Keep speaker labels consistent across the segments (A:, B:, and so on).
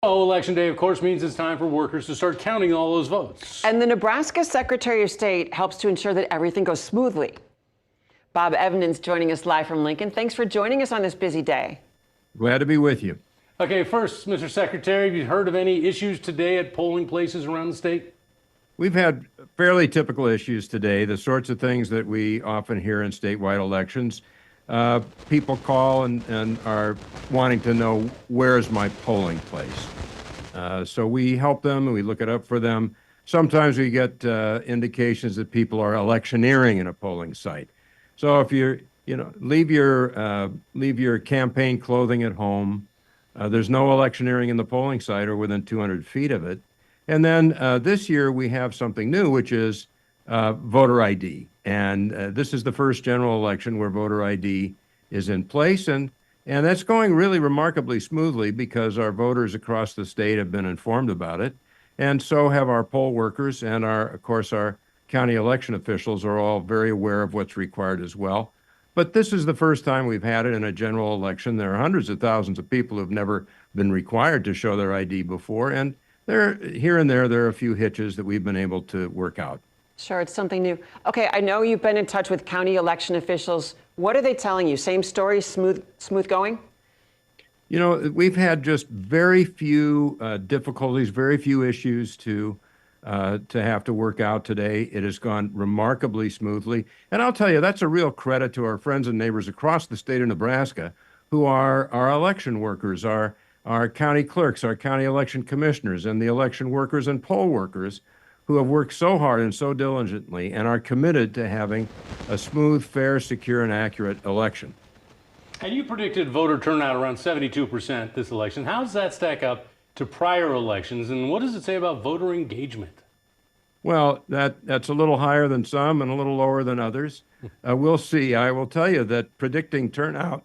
A: Oh, Election Day, of course, means it's time for workers to start counting all those votes.
B: And the Nebraska Secretary of State helps to ensure that everything goes smoothly. Bob Evans joining us live from Lincoln. Thanks for joining us on this busy day.
C: Glad to be with you.
A: Okay, first, Mr. Secretary, have you heard of any issues today at polling places around the state?
C: We've had fairly typical issues today, the sorts of things that we often hear in statewide elections. People call and are wanting to know, where's my polling place? So we help them and we look it up for them. Sometimes we get indications that people are electioneering in a polling site. So if leave your campaign clothing at home. There's no electioneering in the polling site or within 200 feet of it. And then this year we have something new, which is voter ID. And this is the first general election where voter ID is in place. And that's going really remarkably smoothly because our voters across the state have been informed about it. And so have our poll workers and of course, our county election officials are all very aware of what's required as well. But this is the first time we've had it in a general election. There are hundreds of thousands of people who've never been required to show their ID before. And here and there are a few hitches that we've been able to work out.
B: Sure, it's something new. Okay, I know you've been in touch with county election officials. What are they telling you? Same story, smooth going?
C: You know, we've had just very few difficulties, very few issues to have to work out today. It has gone remarkably smoothly. And I'll tell you, that's a real credit to our friends and neighbors across the state of Nebraska who are our election workers, our county clerks, our county election commissioners, and the election workers and poll workers who have worked so hard and so diligently and are committed to having a smooth, fair, secure, and accurate election.
A: And you predicted voter turnout around 72% this election. How does that stack up to prior elections, and what does it say about voter engagement?
C: Well, that's a little higher than some and a little lower than others. We'll see. I will tell you that predicting turnout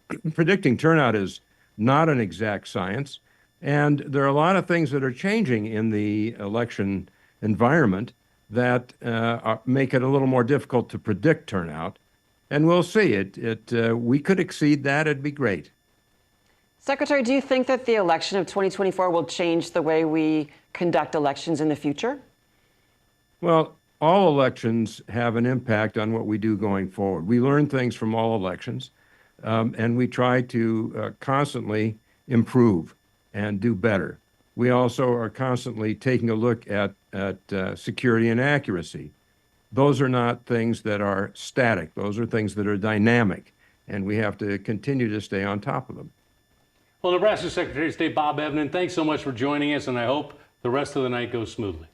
C: is not an exact science, and there are a lot of things that are changing in the election environment that make it a little more difficult to predict turnout. And we'll see. We could exceed that. It'd be great.
B: Secretary, do you think that the election of 2024 will change the way we conduct elections in the future?
C: Well, all elections have an impact on what we do going forward. We learn things from all elections, and we try to constantly improve and do better. We also are constantly taking a look at security and accuracy. Those are not things that are static. Those are things that are dynamic, and we have to continue to stay on top of them.
A: Well, Nebraska Secretary of State Bob Evans, thanks so much for joining us, and I hope the rest of the night goes smoothly.